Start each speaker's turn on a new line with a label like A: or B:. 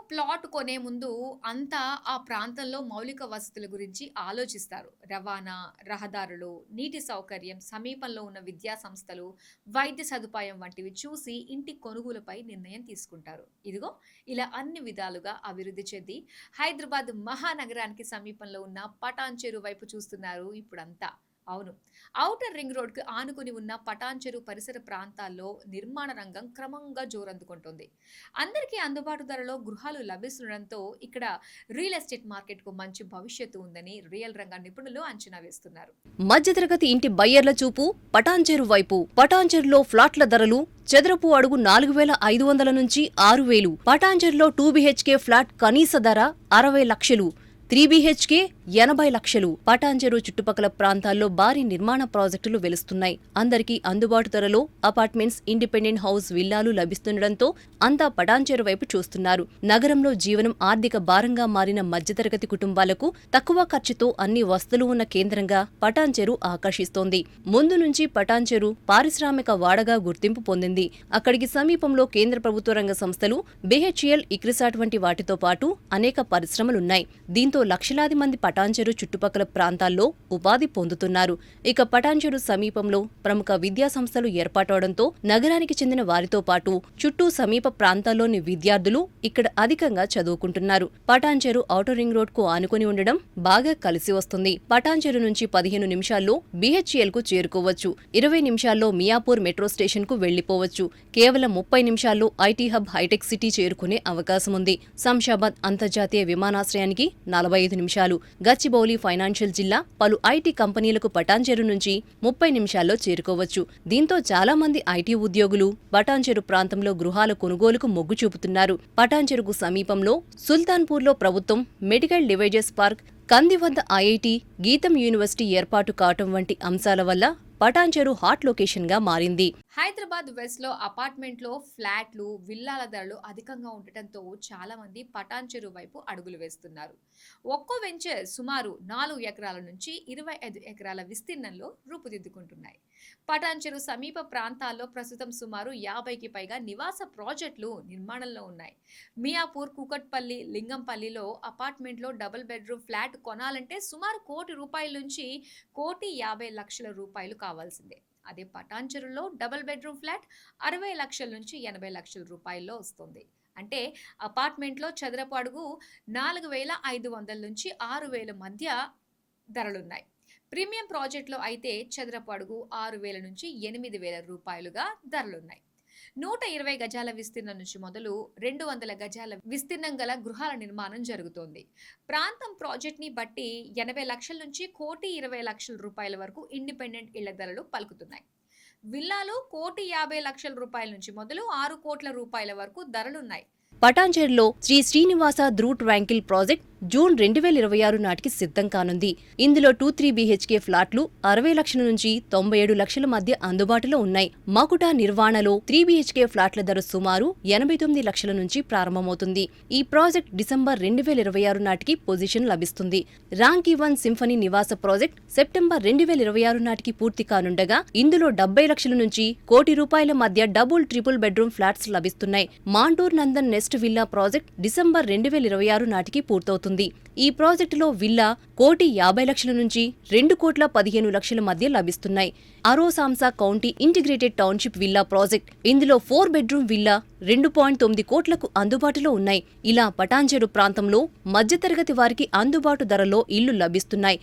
A: Plot కొనే ముందు అంతా ఆ ప్రాంతంలో మౌలిక వసతుల గురించి ఆలోచిస్తారు. రవాణా, రహదారులు, నీటి సౌకర్యం, సమీపంలో ఉన్న విద్యా సంస్థలు, వైద్య సదుపాయం వంటివి చూసి ఇంటి కొనుగోలుపై నిర్ణయం తీసుకుంటారు. ఇదిగో ఇలా అన్ని విధాలుగా అభివృద్ధి చెంది హైదరాబాద్ మహానగరానికి సమీపంలో ఉన్న పటాన్ చెరు వైపు చూస్తున్నారు ఇప్పుడంతా. అవును. ఔటర్ రింగ్ రోడ్‌కి ఆనుకుని ఉన్న పటాన్ చెరు పరిసర ప్రాంతాల్లో నిర్మాణ రంగం క్రమంగా జోరందుకుంటోంది. అందరికీ అందుబాటు ధరలో గృహాలు లభిస్తుండడంతో ఇక్కడ రియల్ ఎస్టేట్ మార్కెట్‌కు మంచి భవిష్యత్తు ఉందని రియల్ రంగ నిపుణులు అంచనా వేస్తున్నారు.
B: మధ్యతరగతి ఇంటి బయ్యర్ల చూపు పటాన్చెరు వైపు. పటాన్చెరులో ఫ్లాట్ల ధరలు చదరపు అడుగు 4,500 నుంచి 6,000. పటాన్చెరులో 2 BHK ఫ్లాట్ కనీస ధర 60 లక్షలు. 3 BHK 80 లక్షలు. పటాన్చెరు చుట్టుపక్కల ప్రాంతాల్లో భారీ నిర్మాణ ప్రాజెక్టులు వెలుస్తున్నాయి. అందరికీ అందుబాటు ధరలో అపార్ట్మెంట్స్, ఇండిపెండెంట్ హౌస్, విల్లాలు లభిస్తుండటంతో అంతా పటాన్చెరు వైపు చూస్తున్నారు. నగరంలో జీవనం ఆర్థిక భారంగా మారిన మధ్యతరగతి కుటుంబాలకు తక్కువ ఖర్చుతో అన్ని వసతులు ఉన్న కేంద్రంగా పటాన్చెరు ఆకర్షిస్తోంది. ముందు నుంచి పటాన్చెరు పారిశ్రామిక వాడగా గుర్తింపు పొందింది. అక్కడికి సమీపంలో కేంద్ర ప్రభుత్వ రంగ సంస్థలు, BHEL, ఇక్రిసాట్ వంటి వాటితో పాటు అనేక పరిశ్రమలున్నాయి. దీంతో లక్షలాది మంది పటాన్చెరు చుట్టుపక్కల ప్రాంతాల్లో ఉపాధి పొందుతున్నారు. ఇక పటాన్చెరు సమీపంలో ప్రముఖ విద్యా సంస్థలు ఏర్పాటవడంతో నగరానికి చెందిన వారితో పాటు చుట్టూ సమీప ప్రాంతాల్లోని విద్యార్థులు ఇక్కడ అధికంగా చదువుకుంటున్నారు. పటాన్చెరు ఔటర్ రింగ్ రోడ్ కు ఆనుకుని ఉండడం బాగా కలిసి వస్తుంది. పటాన్చెరు నుంచి 15 నిమిషాల్లో BHEL కు చేరుకోవచ్చు. 20 నిమిషాల్లో మియాపూర్ మెట్రో స్టేషన్ కు వెళ్లిపోవచ్చు. కేవలం 30 నిమిషాల్లో ఐటీ హబ్ హైటెక్ సిటీ చేరుకునే అవకాశం ఉంది. శంషాబాద్ అంతర్జాతీయ విమానాశ్రయానికి 45 నిమిషాలు. గచ్చిబౌలి ఫైనాన్షియల్ జిల్లా పలు ఐటీ కంపెనీలకు పటాన్చెరు నుంచి 30 నిమిషాల్లో చేరుకోవచ్చు. దీంతో చాలా మంది ఐటీ ఉద్యోగులు పటాన్చెరు ప్రాంతంలో గృహాల కొనుగోలుకు మొగ్గు చూపుతున్నారు. పటాన్చెరుకు సమీపంలో సుల్తాన్పూర్లో ప్రభుత్వం మెడికల్ డివైజెస్ పార్క్, కంది వద్ద IIT, గీతం యూనివర్సిటీ ఏర్పాటు కావటం వంటి అంశాల వల్ల పటాన్చెరు హాట్ లొకేషన్ గా మారింది.
A: హైదరాబాద్ వెస్ట్ లో అపార్ట్మెంట్లో ఫ్లాట్లు, విల్లాల ధరలు అధికంగా ఉండటంతో చాలా మంది పటాన్చెరు వైపు అడుగులు వేస్తున్నారు. ఒక్కో వెంచర్ సుమారు 4 ఎకరాల నుంచి 25 ఎకరాల విస్తీర్ణంలో రూపుదిద్దుకుంటున్నాయి. పటాన్చెరు సమీప ప్రాంతాల్లో ప్రస్తుతం సుమారు 50కి పైగా నివాస ప్రాజెక్టులు నిర్మాణంలో ఉన్నాయి. మియాపూర్, కూకట్పల్లి, లింగంపల్లిలో అపార్ట్మెంట్లో డబుల్ బెడ్రూమ్ ఫ్లాట్ కొనాలంటే సుమారు ₹1,00,00,000 నుంచి ₹1,50,00,000 కావాల్సిందే. అదే పటాన్చెరులో డబుల్ బెడ్రూమ్ ఫ్లాట్ 60 లక్షల నుంచి 80 లక్షల రూపాయల్లో వస్తుంది. అంటే అపార్ట్మెంట్లో చదరపు అడుగు 4,500 నుంచి 6,000 మధ్య ధరలున్నాయి. ప్రీమియం ప్రాజెక్టులో అయితే చదరపు అడుగు 6,000 నుంచి 8,000 రూపాయలుగా ధరలున్నాయి. 120 గజాల విస్తీర్ణం నుంచి మొదలు 200 గజాల విస్తీర్ణం గల గృహాల నిర్మాణం జరుగుతోంది. ప్రాంతం ప్రాజెక్ట్ని బట్టి 80 లక్షల నుంచి ₹1,20,00,000 వరకు ఇండిపెండెంట్ ఇళ్ల ధరలు పలుకుతున్నాయి. విల్లాలు ₹1,50,00,000 నుంచి మొదలు ₹6,00,00,000 వరకు ధరలున్నాయి.
B: పటాన్చెరులో Sri Srinivasa Dhruv tranquil project June 2026 నాటికి సిద్ధం కానుంది. ఇందులో 2-3 BHK ఫ్లాట్లు 60 లక్షల నుంచి 97 లక్షల మధ్య అందుబాటులో ఉన్నాయి. మకుటా నిర్వాణలో 3 BHK ఫ్లాట్ల ధర సుమారు 89 లక్షల నుంచి ప్రారంభమవుతుంది. ఈ ప్రాజెక్ట్ డిసెంబర్ 2026 నాటికి పొజిషన్ లభిస్తుంది. రాంకీ-1 సింఫనీ నివాస ప్రాజెక్ట్ సెప్టెంబర్ 2026 నాటికి పూర్తి కానుండగా ఇందులో 70 లక్షల నుంచి ₹1,00,00,000 మధ్య డబుల్, ట్రిపుల్ బెడ్రూమ్ ఫ్లాట్స్ లభిస్తున్నాయి. Mantur Nandan nest villa project December 2026 నాటికి పూర్తవుతుంది. ఈ ప్రాజెక్టులో విల్లా ₹1,50,00,000 నుంచి ₹2,15,00,000 మధ్య లభిస్తున్నాయి. Arosamsa county integrated township villa project, ఇందులో 4 బెడ్రూమ్ విల్లా ₹2.9 కోట్లకు అందుబాటులో ఉన్నాయి. ఇలా పటాన్చెరు ప్రాంతంలో మధ్యతరగతి వారికి అందుబాటు ధరలో ఇళ్లు లభిస్తున్నాయి.